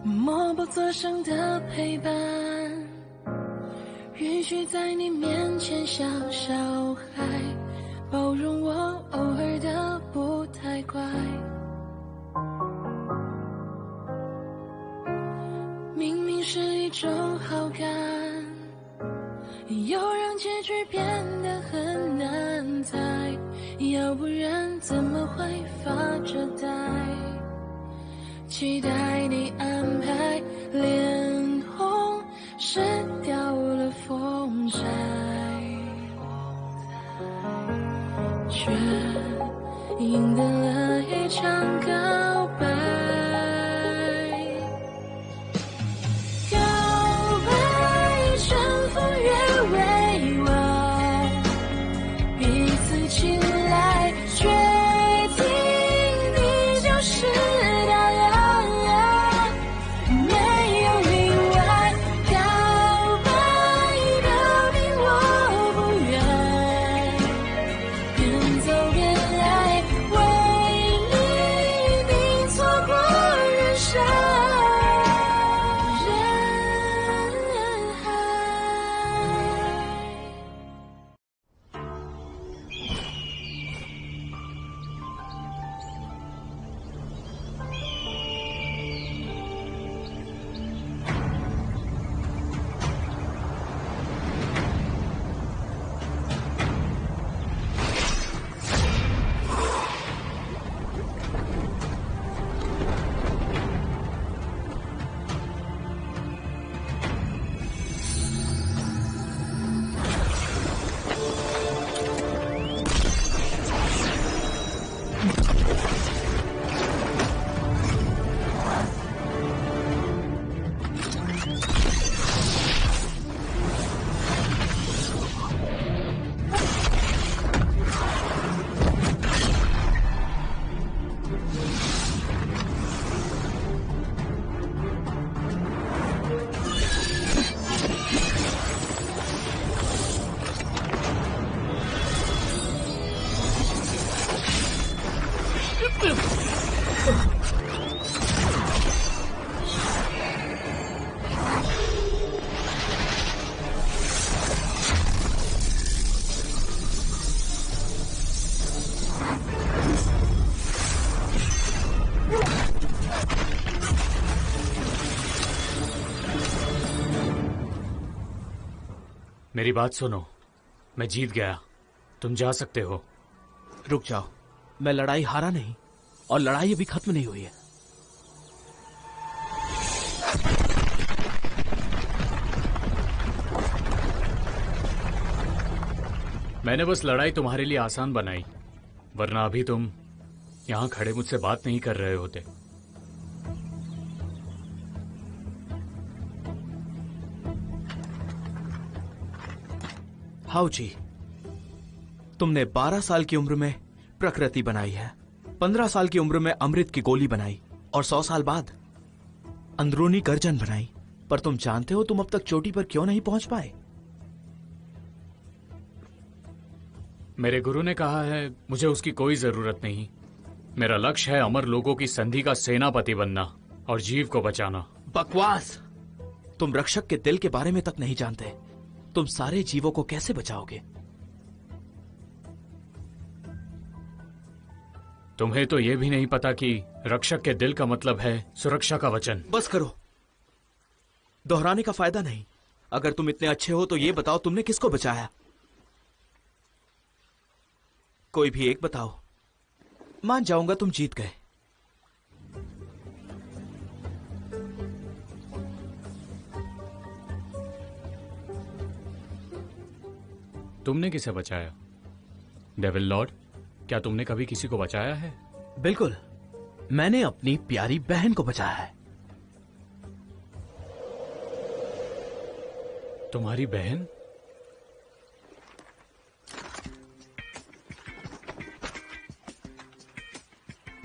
默不作声的陪伴，允许在你面前笑小孩，包容我偶尔的不太乖。明明是一种好感，又让结局变得很难猜，要不然怎么会发着呆？期待你安排，脸红湿掉了风采，却赢得了一场告白。告白春风越委婉，彼此青睐，确定你就是答案。मेरी बात सुनो, मैं जीत गया, तुम जा सकते हो। रुक जाओ, मैं लड़ाई हारा नहीं और लड़ाई अभी खत्म नहीं हुई है। मैंने बस लड़ाई तुम्हारे लिए आसान बनाई, वरना अभी तुम यहां खड़े मुझसे बात नहीं कर रहे होते। हाउ जी, तुमने 12 साल की उम्र में प्रकृति बनाई है, 15 साल की उम्र में अमृत की गोली बनाई और 100 साल बाद अंदरूनी गर्जन बनाई, पर तुम जानते हो तुम अब तक चोटी पर क्यों नहीं पहुंच पाए? मेरे गुरु ने कहा है मुझे उसकी कोई जरूरत नहीं। मेरा लक्ष्य है अमर लोगों की संधि का सेनापति बनना और जीव को बचाना। बकवास! तुम रक्षक के दिल के बारे में तक नहीं जानते। तुम सारे जीवों को कैसे बचाओगे? तुम्हें तो यह भी नहीं पता कि रक्षक के दिल का मतलब है सुरक्षा का वचन। बस करो, दोहराने का फायदा नहीं। अगर तुम इतने अच्छे हो तो ये बताओ तुमने किसको बचाया? कोई भी एक बताओ, मान जाऊंगा तुम जीत गए। तुमने किसे बचाया? डेविल लॉर्ड, क्या तुमने कभी किसी को बचाया है? बिल्कुल, मैंने अपनी प्यारी बहन को बचाया है। तुम्हारी बहन?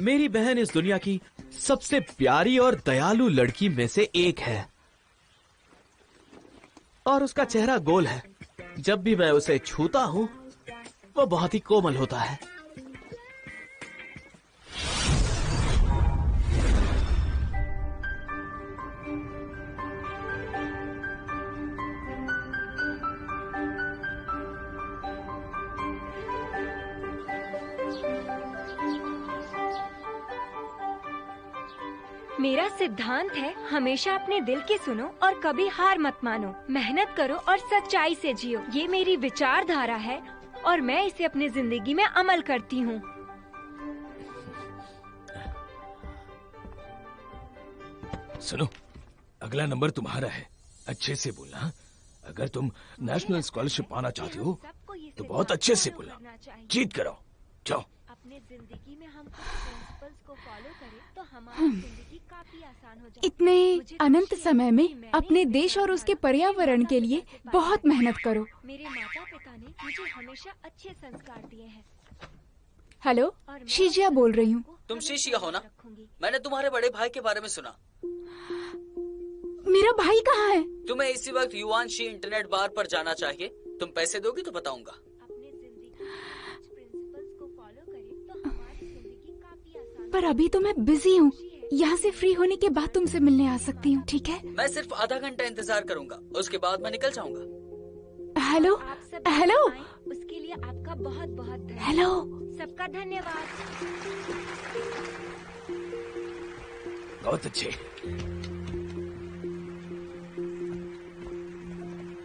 मेरी बहन इस दुनिया की सबसे प्यारी और दयालु लड़की में से एक है और उसका चेहरा गोल है। जब भी मैं उसे छूता हूं वो बहुत ही कोमल होता है। मेरा सिद्धांत है हमेशा अपने दिल की सुनो और कभी हार मत मानो। मेहनत करो और सच्चाई से जियो। ये मेरी विचारधारा है और मैं इसे अपनी जिंदगी में अमल करती हूँ। सुनो, अगला नंबर तुम्हारा है, अच्छे से बोलना। अगर तुम नेशनल स्कॉलरशिप पाना चाहती हो तो बहुत अच्छे से बोलना, जीत करो। जाओ। अपने जिंदगी में हम कुछ प्रिंसिपल्स को फॉलो करें तो हमारी जिंदगी काफी आसान हो जाए। इतने अनंत समय में अपने देश और उसके पर्यावरण के लिए बहुत मेहनत करो। मेरे माता पिता ने मुझे हमेशा अच्छे संस्कार दिए हैं। हेलो, शीजिया बोल रही हूँ। तुम शीशिया हो ना? मैंने तुम्हारे बड़े भाई के बारे में सुना। मेरा भाई कहाँ है? तुम्हें इसी वक्त युवान शी इंटरनेट बार पर जाना चाहिए। तुम पैसे दोगी तो बताऊंगा। पर अभी तो मैं बिजी हूँ। यहाँ से फ्री होने के बाद तुमसे मिलने आ सकती हूँ, ठीक है? मैं सिर्फ आधा घंटा इंतजार करूंगा, उसके बाद मैं निकल जाऊंगा। हेलो, हेलो, उसके लिए आपका बहुत बहुत धन्यवाद। हेलो, सबका धन्यवाद। बहुत अच्छे।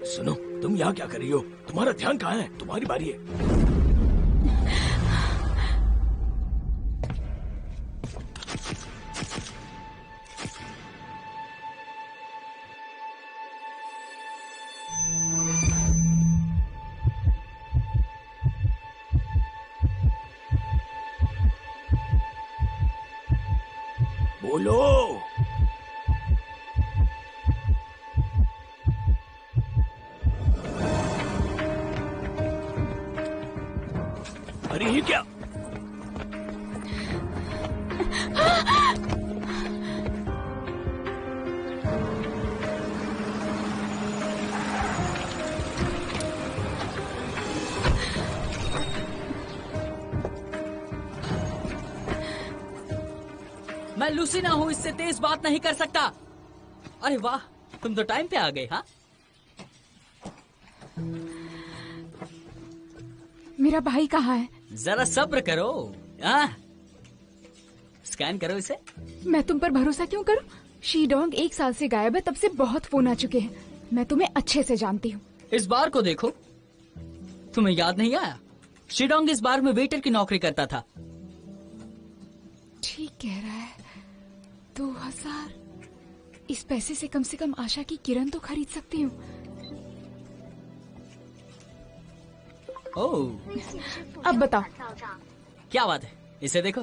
सुनो, तुम यहाँ क्या कर रही हो? तुम्हारा ध्यान कहाँ है? तुम्हारी बारी है। बोलो। अरे ये क्या? मैं लूसीना हूँ, इससे तेज बात नहीं कर सकता। अरे वाह, तुम तो टाइम पे आ गए। हाँ, मेरा भाई कहाँ है? जरा सब्र करो। स्कैन करो इसे। मैं तुम पर भरोसा क्यों करूं? शीडोंग 1 साल से गायब है, तब से बहुत फोन आ चुके हैं। मैं तुम्हें अच्छे से जानती हूँ। इस बार को देखो, तुम्हें याद नहीं आया? शीडोंग इस बार में वेटर की नौकरी करता था। ठीक कह रहा है। 2000। इस पैसे से कम आशा की किरण तो खरीद सकती हूँ। ओह, अब बताओ। क्या बात है, इसे देखो।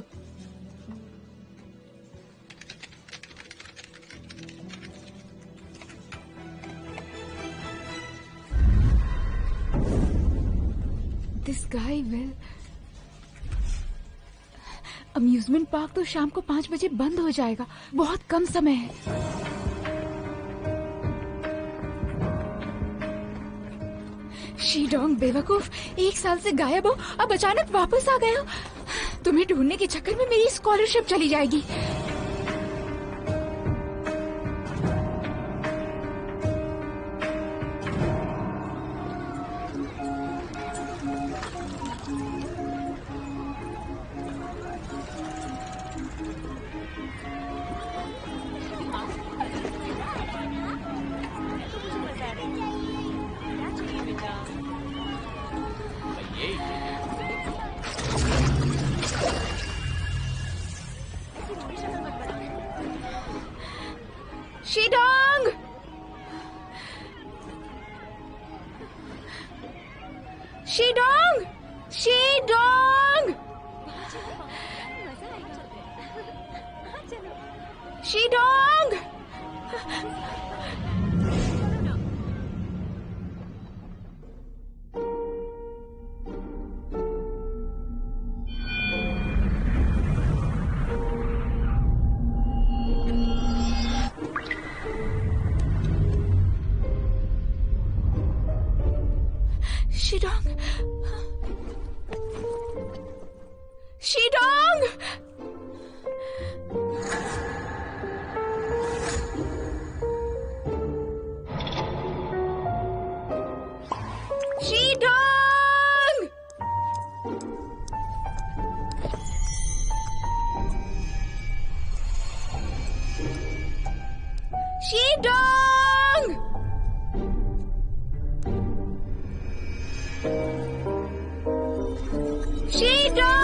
This guy will. Amusement park तो शाम को 5 बजे बंद हो जाएगा। बहुत कम समय है। शीडोंग बेवकूफ, 1 साल से गायब हो, अब अचानक वापस आ गए हो। तुम्हें ढूंढने के चक्कर में मेरी स्कॉलरशिप चली जाएगी। शीडोंग! शीडोंग! शीडोंग! शीडोंग! शीडोंग! शीडोंग! शीडोंग! शीडोंग!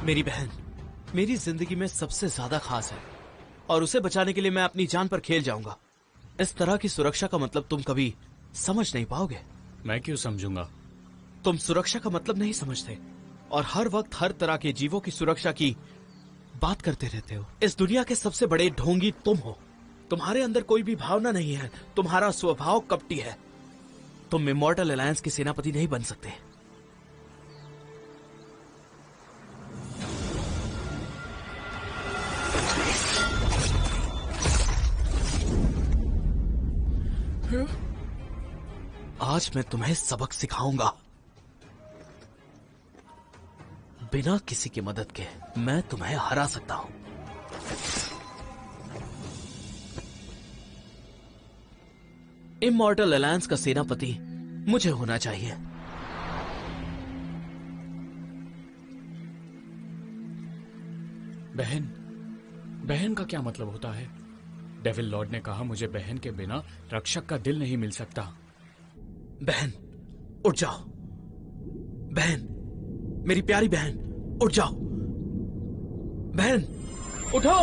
मेरी बहन मेरी जिंदगी में सबसे ज्यादा खास है और उसे बचाने के लिए मैं अपनी जान पर खेल जाऊंगा। इस तरह की सुरक्षा का मतलब तुम कभी समझ नहीं पाओगे। मैं क्यों समझूंगा? तुम सुरक्षा का मतलब नहीं समझते और हर वक्त हर तरह के जीवों की सुरक्षा की बात करते रहते हो। इस दुनिया के सबसे बड़े ढोंगी तुम हो। तुम्हारे अंदर कोई भी भावना नहीं है, तुम्हारा स्वभाव कपटी है। तुम इमॉर्टल अलायंस के सेनापति नहीं बन सकते। आज मैं तुम्हें सबक सिखाऊंगा। बिना किसी की मदद के मैं तुम्हें हरा सकता हूं। इमॉर्टल अलायंस का सेनापति मुझे होना चाहिए। बहन, बहन का क्या मतलब होता है? डेविल लॉर्ड ने कहा मुझे बहन के बिना रक्षक का दिल नहीं मिल सकता। बहन उठ जाओ। बहन, मेरी प्यारी बहन, उठ जाओ। बहन उठो।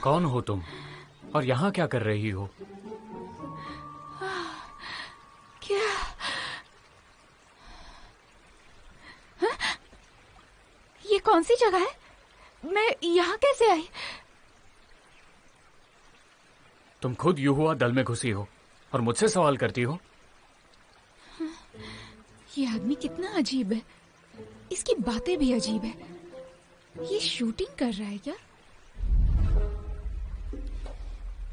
कौन हो तुम और यहाँ क्या कर रही हो? क्या? हाँ? ये कौन सी जगह है? मैं यहाँ कैसे आई? तुम खुद युहुआ दल में घुसी हो और मुझसे सवाल करती हो? ये आदमी कितना अजीब है। इसकी बातें भी अजीब है। ये शूटिंग कर रहा है क्या?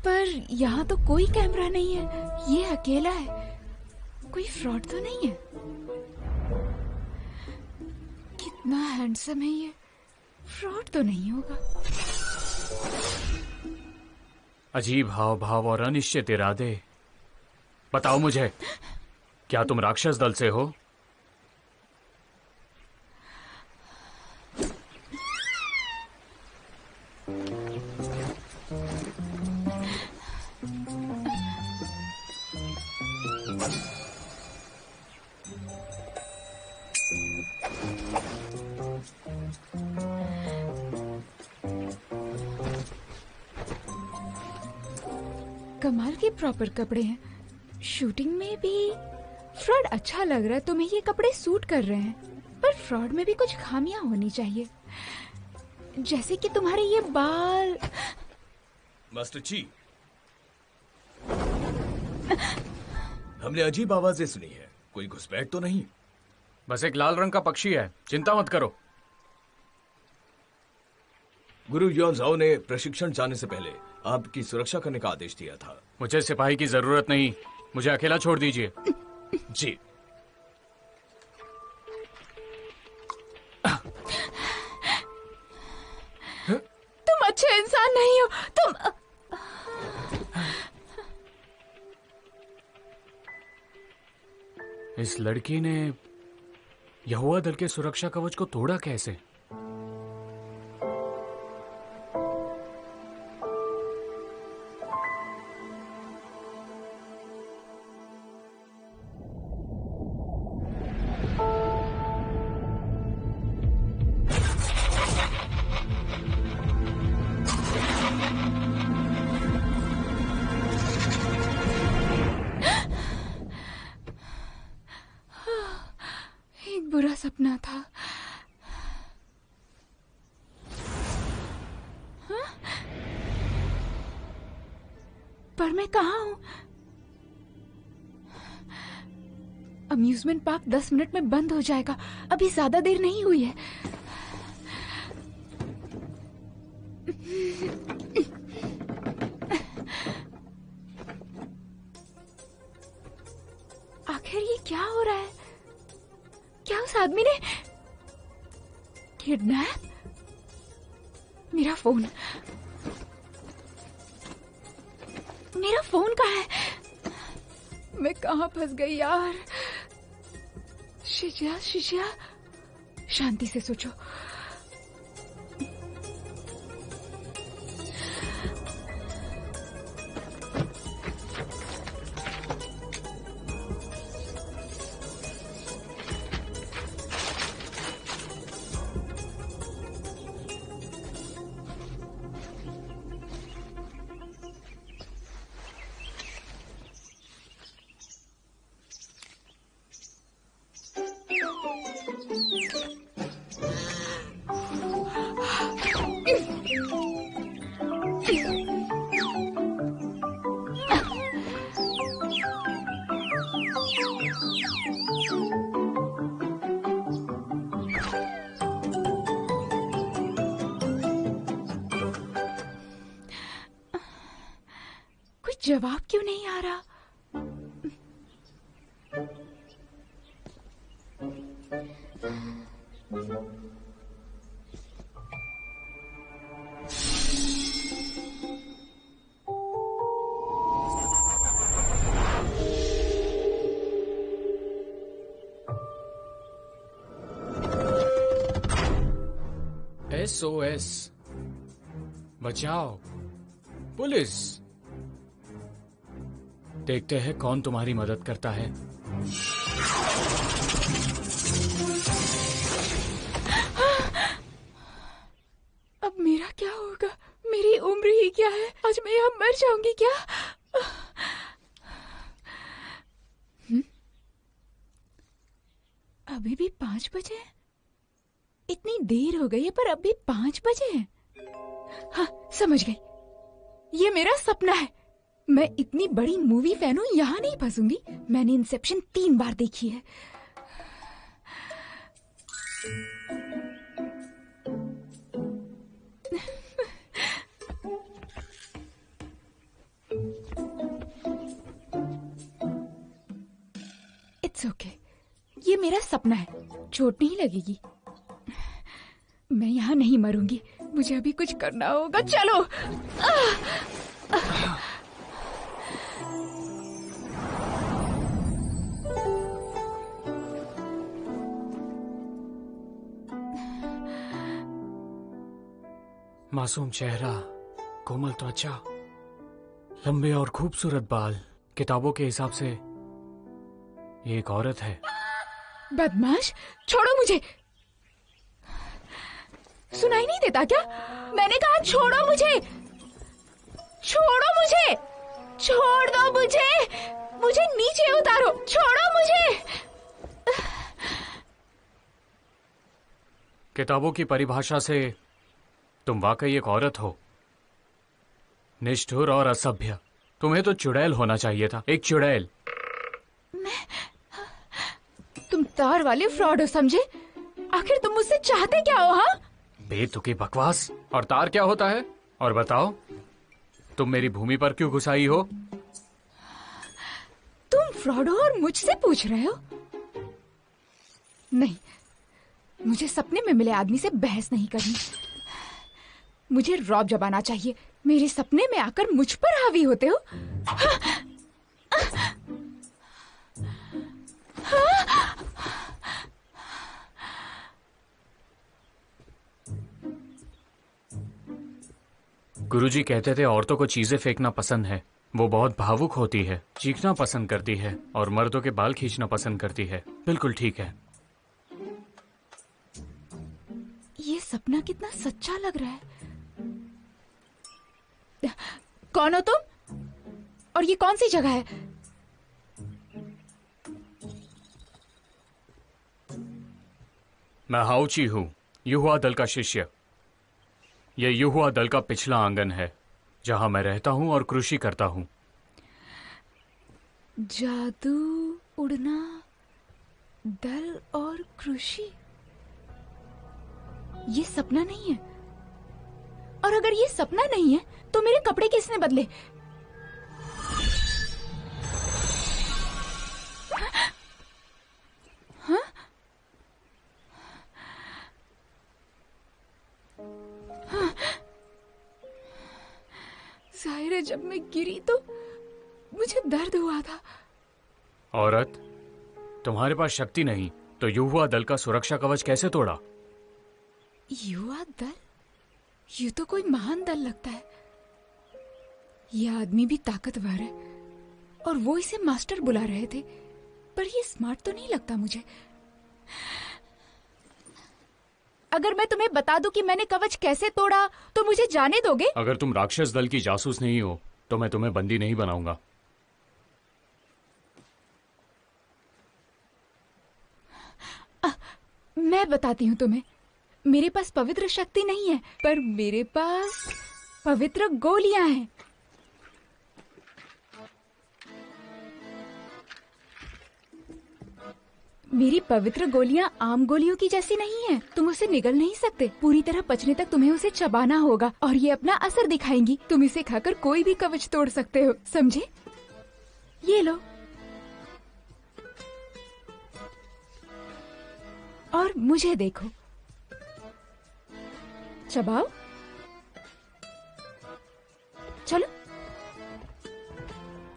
पर यहाँ तो कोई कैमरा नहीं है। ये अकेला है। कोई फ्रॉड तो नहीं है। कितना हैंडसम है ये। फ्रॉड तो नहीं होगा। अजीब हाव भाव और अनिश्चित इरादे। बताओ मुझे, क्या तुम राक्षस दल से हो? कमाल के प्रॉपर कपड़े हैं। शूटिंग में भी फ्रॉड अच्छा लग रहा है। तुम्हें ये कपड़े सूट कर रहे हैं, पर फ्रॉड में भी कुछ खामियां होनी चाहिए, जैसे कि तुम्हारे ये बाल। मास्टर ची, हमने अजीब आवाजें सुनी है, कोई घुसपैठ तो नहीं? बस एक लाल रंग का पक्षी है, चिंता मत करो। गुरु युआन झाओ ने प्रशिक्षण जाने से पहले आपकी सुरक्षा करने का आदेश दिया था। मुझे सिपाही की जरूरत नहीं, मुझे अकेला छोड़ दीजिए। जी। तुम अच्छे इंसान नहीं हो। तुम इस लड़की ने यहोवा दल के सुरक्षा कवच को तोड़ा कैसे? एक बुरा सपना था। हाँ? पर मैं कहाँ हूँ? अम्यूजमेंट पार्क 10 मिनट में बंद हो जाएगा। अभी ज्यादा देर नहीं हुई है। आखिर ये क्या हो रहा है? क्या उस आदमी ने किडनैप? मेरा फोन कहाँ है? मैं कहाँ फंस गई यार? शिशिया, शांति से सोचो। जवाब क्यों नहीं आ रहा? SOS, बचाओ, पुलिस। देखते हैं कौन तुम्हारी मदद करता है। अब मेरा क्या होगा? मेरी उम्र ही क्या है? आज मैं यहाँ मर जाऊंगी क्या? अभी भी 5 बजे हैं? इतनी देर हो गई है पर अभी 5 बजे हैं। हाँ, समझ गई। ये मेरा सपना है। मैं इतनी बड़ी मूवी फैन हूँ, यहाँ नहीं फंसूंगी। मैंने इंसेप्शन 3 बार देखी है। It's okay. ये मेरा सपना है, चोट नहीं लगेगी। मैं यहाँ नहीं मरूंगी। मुझे अभी कुछ करना होगा। चलो। मासूम चेहरा, कोमल त्वचा, लंबे और खूबसूरत बाल। किताबों के हिसाब से ये एक औरत है। बदमाश, छोड़ो मुझे। सुनाई नहीं देता क्या? मैंने कहा छोड़ो मुझे, छोड़ो मुझे। छोड़ दो मुझे, मुझे नीचे उतारो, छोड़ो मुझे। किताबों की परिभाषा से तुम वाकई एक औरत हो, निष्ठुर और असभ्य। तुम्हें तो चुड़ैल होना चाहिए था, एक चुड़ैल। तुम तार वाले फ्रॉड हो, समझे? आखिर तुम मुझसे चाहते क्या हो? हाँ, बेतुकी बकवास। और तार क्या होता है? और बताओ, तुम मेरी भूमि पर क्यों घुस आई हो? तुम फ्रॉड हो और मुझसे पूछ रहे हो? नहीं, मुझे सपने में मिले आदमी से बहस नहीं करनी। मुझे रौब जमाना चाहिए। मेरे सपने में आकर मुझ पर हावी होते हो। गुरुजी कहते थे औरतों को चीजें फेंकना पसंद है। वो बहुत भावुक होती है, चीखना पसंद करती है और मर्दों के बाल खींचना पसंद करती है। बिल्कुल ठीक है। ये सपना कितना सच्चा लग रहा है। कौन हो तुम? और ये कौन सी जगह है? मैं हाउची हूँ, युहुआ दल का शिष्य। यह युहुआ दल का पिछला आंगन है, जहां मैं रहता हूं और कृषि करता हूं। जादू, उड़ना, दल और कृषि, ये सपना नहीं है। और अगर ये सपना नहीं है तो मेरे कपड़े किसने बदले? हाँ? हाँ? जाहिर है जब मैं गिरी तो मुझे दर्द हुआ था। औरत, तुम्हारे पास शक्ति नहीं तो युहुआ दल का सुरक्षा कवच कैसे तोड़ा? युवा दल? ये तो कोई महान दल लगता है। यह आदमी भी ताकतवर है और वो इसे मास्टर बुला रहे थे, पर ये स्मार्ट तो नहीं लगता मुझे। अगर मैं तुम्हें बता दूं कि मैंने कवच कैसे तोड़ा तो मुझे जाने दोगे? अगर तुम राक्षस दल की जासूस नहीं हो तो मैं तुम्हें बंदी नहीं बनाऊंगा। मैं बताती हूँ तुम्हें। मेरे पास पवित्र शक्ति नहीं है, पर मेरे पास पवित्र गोलियां हैं। मेरी पवित्र गोलियां आम गोलियों की जैसी नहीं है। तुम उसे निगल नहीं सकते। पूरी तरह पचने तक तुम्हें उसे चबाना होगा और ये अपना असर दिखाएंगी। तुम इसे खाकर कोई भी कवच तोड़ सकते हो, समझे? ये लो। और मुझे देखो। चबाओ। चलो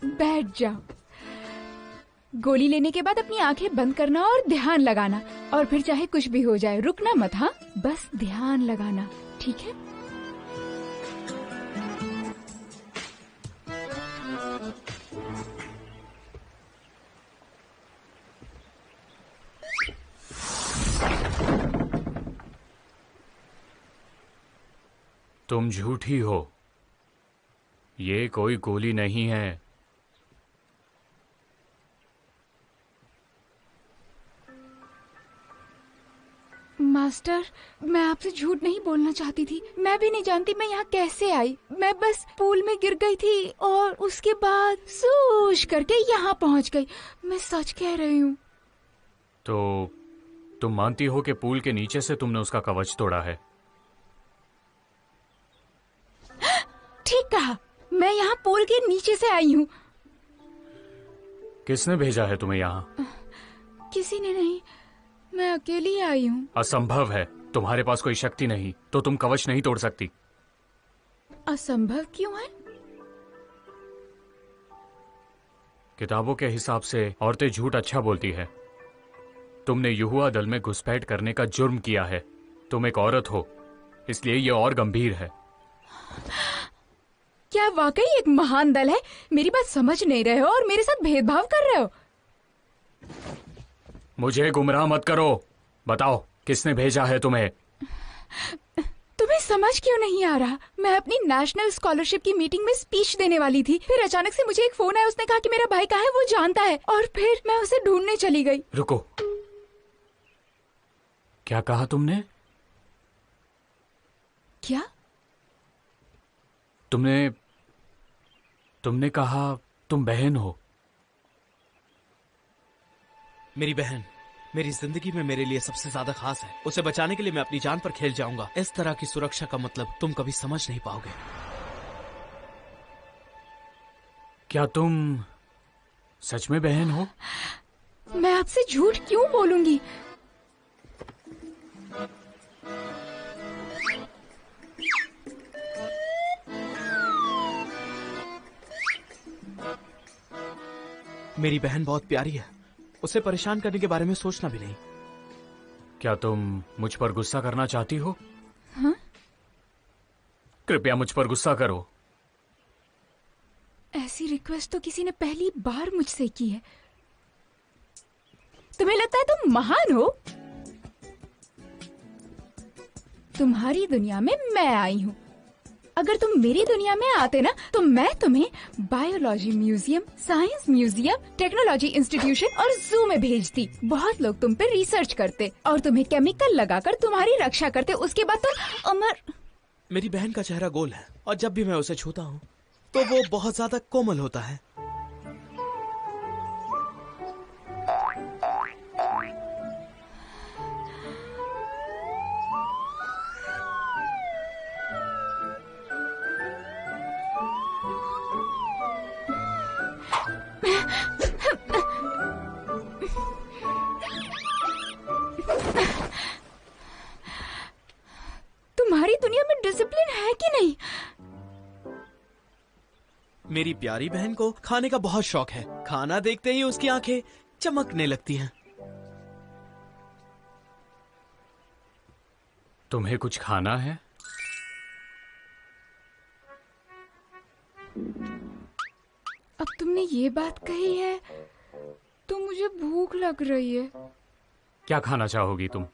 बैठ जाओ। गोली लेने के बाद अपनी आंखें बंद करना और ध्यान लगाना, और फिर चाहे कुछ भी हो जाए रुकना मत। हाँ, बस ध्यान लगाना, ठीक है? तुम झूठी हो। ये कोई गोली नहीं है। मास्टर, मैं आपसे झूठ नहीं बोलना चाहती थी। मैं भी नहीं जानती मैं यहाँ कैसे आई। मैं बस पूल में गिर गई थी और उसके बाद सूश करके यहाँ पहुँच गई। मैं सच कह रही हूँ। तो तुम मानती हो कि पूल के नीचे से तुमने उसका कवच तोड़ा है? ठीक कहा, मैं यहाँ पूल के नीचे से आई हूँ। किसने भेजा है तुम्हें यहाँ? किसी ने नहीं, मैं अकेली आई हूँ। असंभव है। तुम्हारे पास कोई शक्ति नहीं तो तुम कवच नहीं तोड़ सकती। असंभव क्यों है? किताबों के हिसाब से औरतें झूठ अच्छा बोलती है। तुमने युहुआ दल में घुसपैठ करने का जुर्म किया है। तुम एक औरत हो, इसलिए ये और गंभीर है। क्या वाकई एक महान दल है? मेरी बात समझ नहीं रहे हो और मेरे साथ भेदभाव कर रहे हो। मुझे गुमराह मत करो। बताओ, किसने भेजा है तुम्हें? तुम्हें समझ क्यों नहीं आ रहा? मैं अपनी नेशनल स्कॉलरशिप की मीटिंग में स्पीच देने वाली थी, फिर अचानक से मुझे एक फोन आया, उसने कहा कि मेरा भाई कहाँ है, वो जानता है, और फिर मैं उसे ढूंढने चली गई। रुको, क्या कहा तुमने? क्या? तुमने कहा तुम बहन हो। मेरी बहन मेरी जिंदगी में मेरे लिए सबसे ज्यादा खास है। उसे बचाने के लिए मैं अपनी जान पर खेल जाऊंगा। इस तरह की सुरक्षा का मतलब तुम कभी समझ नहीं पाओगे। क्या तुम सच में बहन हो? मैं आपसे झूठ क्यों बोलूंगी? मेरी बहन बहुत प्यारी है, उसे परेशान करने के बारे में सोचना भी नहीं। क्या तुम मुझ पर गुस्सा करना चाहती हो? हाँ? कृपया मुझ पर गुस्सा करो। ऐसी रिक्वेस्ट तो किसी ने पहली बार मुझसे की है। तुम्हें लगता है तुम महान हो? तुम्हारी दुनिया में मैं आई हूँ। अगर तुम मेरी दुनिया में आते ना, तो मैं तुम्हें biology museum, science museum, technology institution और जू में भेजती। बहुत लोग तुम पे रिसर्च करते और तुम्हें केमिकल लगाकर तुम्हारी रक्षा करते। उसके बाद तुम अमर। मेरी बहन का चेहरा गोल है और जब भी मैं उसे छूता हूँ तो वो बहुत ज्यादा कोमल होता है। तुम्हारी दुनिया में डिसिप्लिन है कि नहीं? मेरी प्यारी बहन को खाने का बहुत शौक है। खाना देखते ही उसकी आंखें चमकने लगती हैं। तुम्हें कुछ खाना है? अब तुमने ये बात कही है तो मुझे भूख लग रही है। क्या खाना चाहोगी तुम?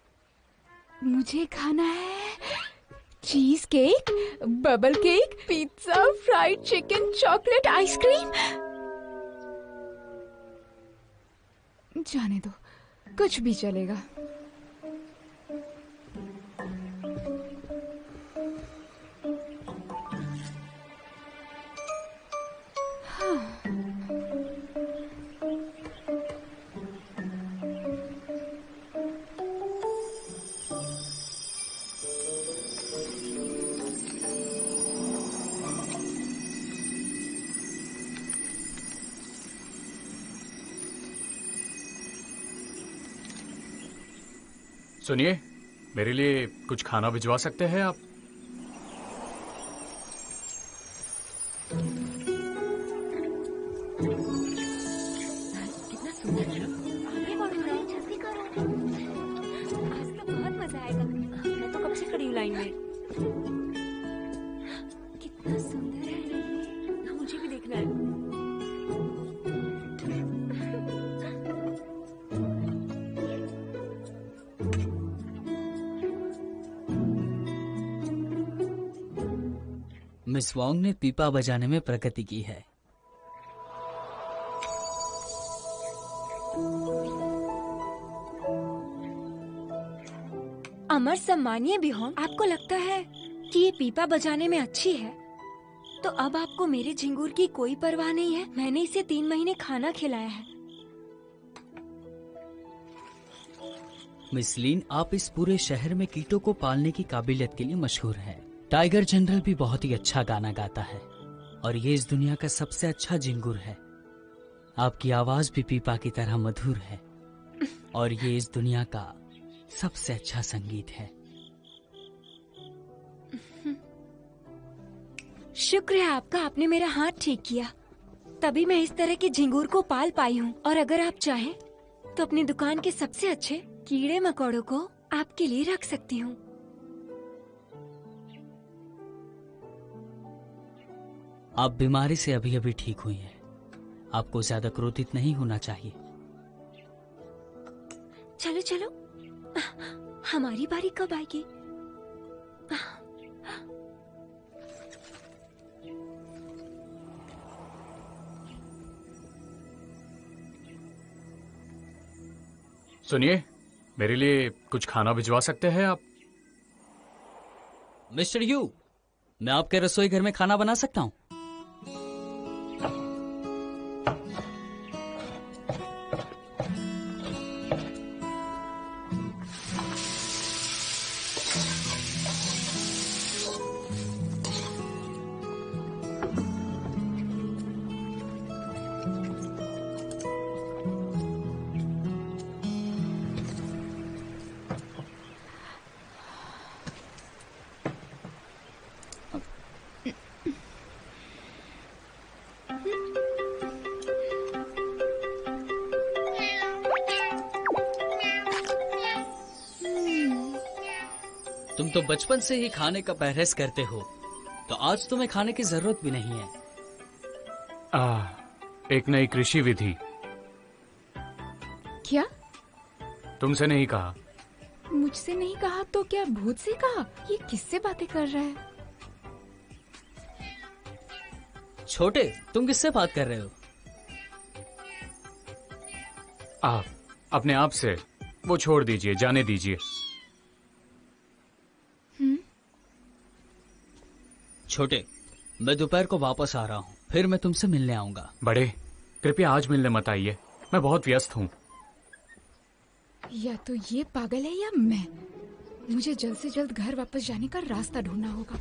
मुझे खाना है cheese cake, bubble cake, pizza, fried chicken, chocolate ice cream. जाने दो, कुछ भी चलेगा। सुनिए, मेरे लिए कुछ खाना भिजवा सकते हैं आप? कितना सुंदर है। आगे बढ़ो ना, जल्दी करो। आज तो बहुत मजा आएगा। मैं तो कब से खड़ी हूँ लाइन में। कितना सुंदर है ये। मुझे भी देखना है। मिस वोंग ने पीपा बजाने में प्रगति की है। अमर सम्मानीय बिहोंग, आपको लगता है कि ये पीपा बजाने में अच्छी है? तो अब आपको मेरे झिंगूर की कोई परवाह नहीं है। मैंने इसे 3 महीने खाना खिलाया है। मिस लीन, आप इस पूरे शहर में कीटों को पालने की काबिलियत के लिए मशहूर हैं। टाइगर जनरल भी बहुत ही अच्छा गाना गाता है और ये इस दुनिया का सबसे अच्छा झिंगुर है। आपकी आवाज भी पीपा की तरह मधुर है और ये इस दुनिया का सबसे अच्छा संगीत है। शुक्र है आपका, आपने मेरा हाथ ठीक किया। तभी मैं इस तरह के झिंगूर को पाल पाई हूँ। और अगर आप चाहें तो अपनी दुकान के सबसे अच्छे कीड़े मकोड़ों को आपके लिए रख सकती हूँ। आप बीमारी से अभी अभी ठीक हुई हैं। आपको ज्यादा क्रोधित नहीं होना चाहिए। चलो चलो, हमारी बारी कब आएगी? सुनिए, मेरे लिए कुछ खाना भिजवा सकते हैं आप? मिस्टर यू, मैं आपके रसोई घर में खाना बना सकता हूँ। तुम तो बचपन से ही खाने का परहेज करते हो, तो आज तुम्हें खाने की जरूरत भी नहीं है। एक नई कृषि विधि। क्या? तुमसे नहीं कहा। मुझसे नहीं कहा तो क्या भूत से कहा? ये किससे बातें कर रहा है? छोटे, तुम किससे बात कर रहे हो? आप अपने आप से। वो छोड़ दीजिए, जाने दीजिए। छोटे, मैं दोपहर को वापस आ रहा हूँ, फिर मैं तुमसे मिलने आऊंगा। बड़े, कृपया आज मिलने मत आइए, मैं बहुत व्यस्त हूँ। या तो ये पागल है या मैं। मुझे जल्द से जल्द घर वापस जाने का रास्ता ढूंढना होगा।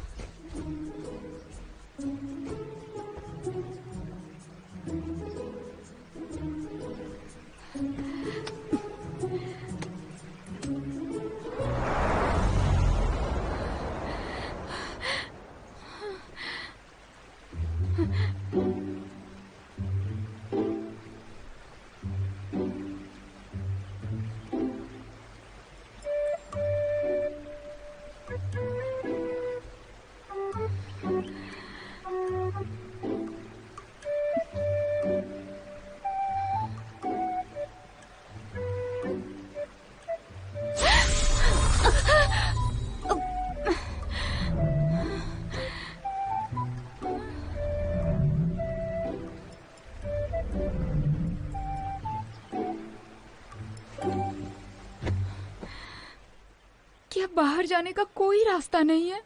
क्या बाहर जाने का कोई रास्ता नहीं है?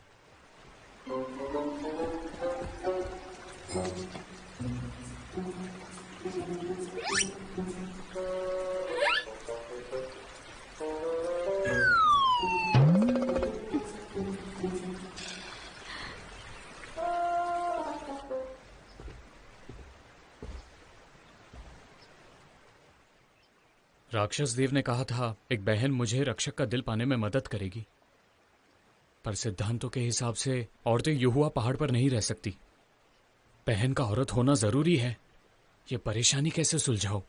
राक्षस देव ने कहा था एक बहन मुझे रक्षक का दिल पाने में मदद करेगी, पर सिद्धांतों के हिसाब से औरतें युहुआ पहाड़ पर नहीं रह सकती। बहन का औरत होना जरूरी है। ये परेशानी कैसे सुलझाओ?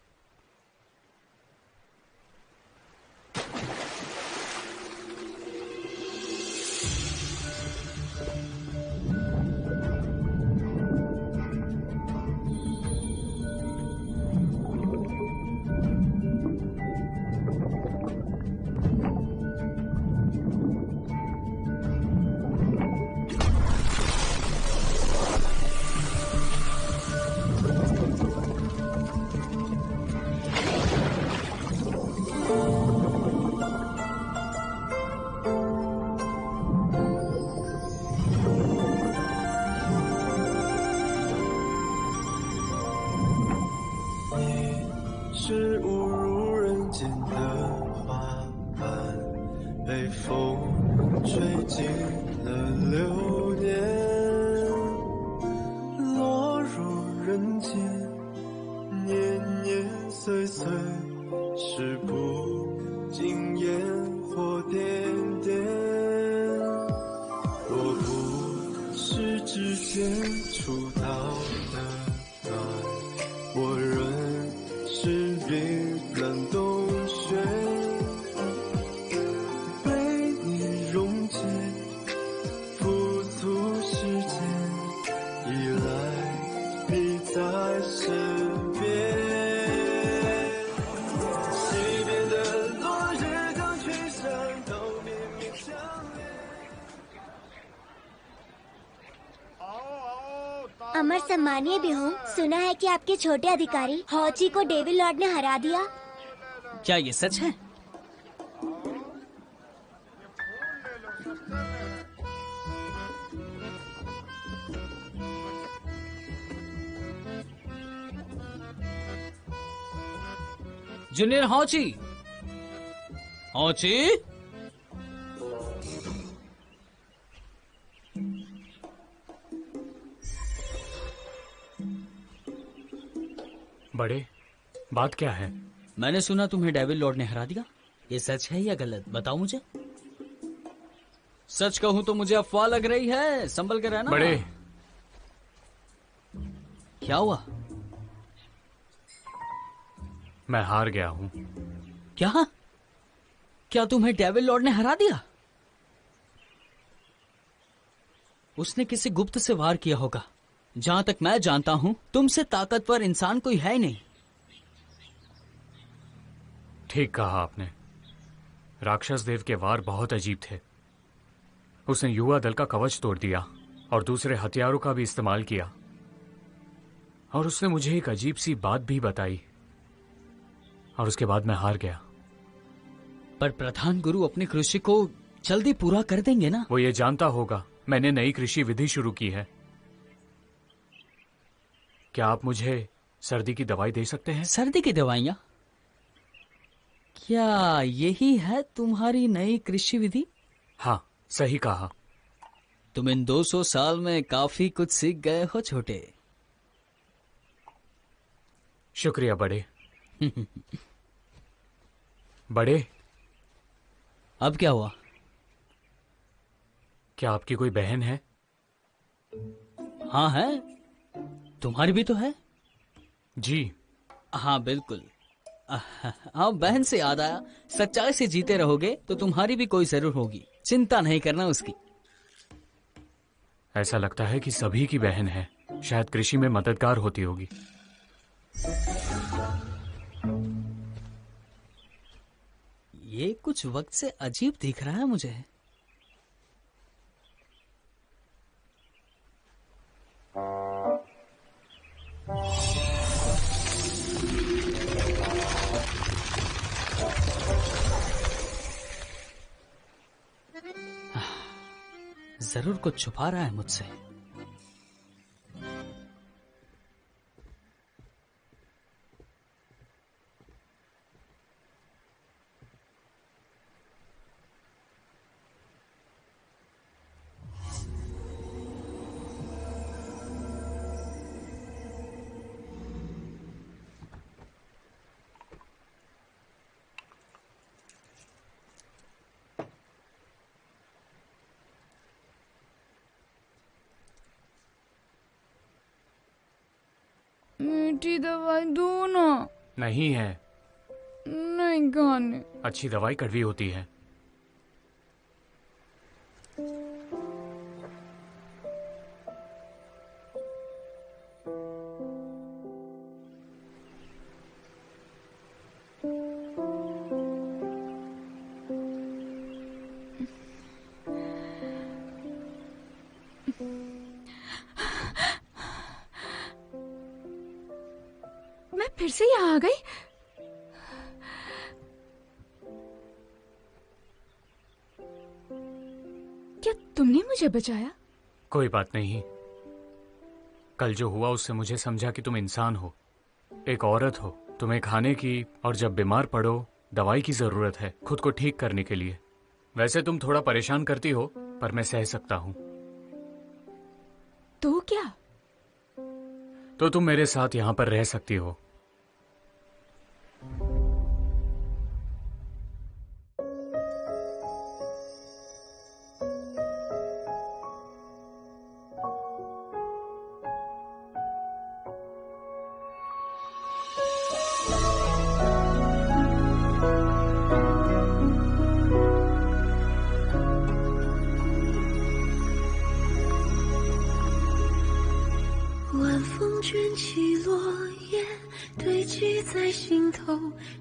अमर सम्मानीय भी हूँ। सुना है कि आपके छोटे अधिकारी हॉची को डेविल लॉर्ड ने हरा दिया। क्या ये सच है? जूनियर हॉची, हॉची, बड़े, बात क्या है? मैंने सुना तुम्हें डेविल लॉर्ड ने हरा दिया। ये सच है या गलत, बताओ मुझे। सच कहूं तो मुझे अफवाह लग रही है, संभल कर रहना। बड़े, क्या हुआ? मैं हार गया हूं। क्या? क्या तुम्हें डेविल लॉर्ड ने हरा दिया? उसने किसी गुप्त से वार किया होगा। जहां तक मैं जानता हूं, तुमसे ताकतवर इंसान कोई है ही नहीं। ठीक कहा आपने। राक्षस देव के वार बहुत अजीब थे। उसने युवा दल का कवच तोड़ दिया और दूसरे हथियारों का भी इस्तेमाल किया। और उसने मुझे एक अजीब सी बात भी बताई, और उसके बाद मैं हार गया। पर प्रधान गुरु अपनी कृषि को जल्दी पूरा कर देंगे ना? वो ये जानता होगा मैंने नई कृषि विधि शुरू की है। क्या आप मुझे सर्दी की दवाई दे सकते हैं? सर्दी की दवाइयां? क्या यही है तुम्हारी नई कृषि विधि? हाँ, सही कहा। तुम इन 200 साल में काफी कुछ सीख गए हो छोटे। शुक्रिया बड़े। बड़े, अब क्या हुआ? क्या आपकी कोई बहन है? हाँ है। तुम्हारी भी तो है। जी हाँ बिल्कुल। हाँ, बहन से याद आया, सच्चाई से जीते रहोगे तो तुम्हारी भी कोई जरूर होगी, चिंता नहीं करना उसकी। ऐसा लगता है कि सभी की बहन है, शायद कृषि में मददगार होती होगी। ये कुछ वक्त से अजीब दिख रहा है मुझे। जरूर कुछ छुपा रहा है मुझसे। मीठी दवाई दो ना। नहीं है। नहीं खाने। अच्छी दवाई कड़वी होती है। मैं फिर से यहाँ आ गई। क्या तुमने मुझे बचाया? कोई बात नहीं। कल जो हुआ उससे मुझे समझा कि तुम इंसान हो, एक औरत हो। तुम्हें खाने की और जब बीमार पड़ो दवाई की जरूरत है खुद को ठीक करने के लिए। वैसे तुम थोड़ा परेशान करती हो पर मैं सह सकता हूं। तो क्या? तो तुम मेरे साथ यहां पर रह सकती हो।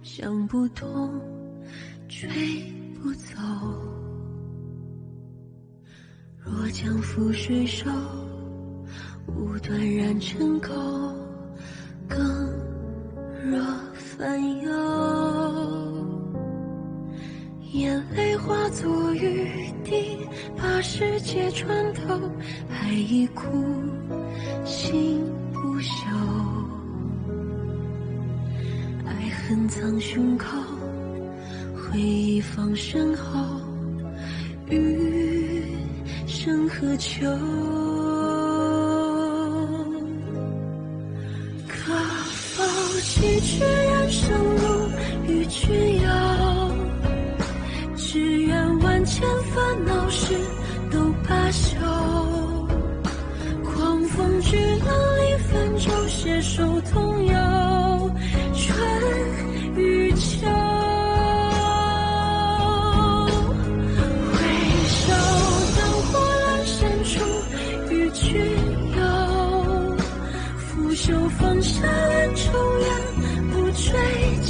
想不通，吹不走。若将覆水手，无端染成垢，更若烦忧。眼泪化作雨滴，把世界穿透，爱已哭，心不休。爱恨藏胸口，回忆放身后，余生何求？可否崎岖人生路与君游？只愿万千烦恼事都罢休，狂风巨浪里泛舟，携手同游春与秋。回首灯火阑珊处与君游，拂袖放下恩仇怨不追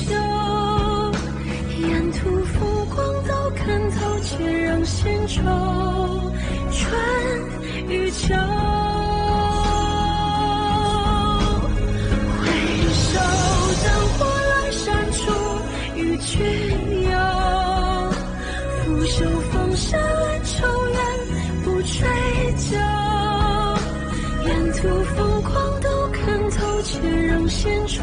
究，沿途风光都看透，且让心愁春与秋。回首灯火阑珊处与君游，拂袖放下恩仇怨不追究，沿途风光都看透，且让心愁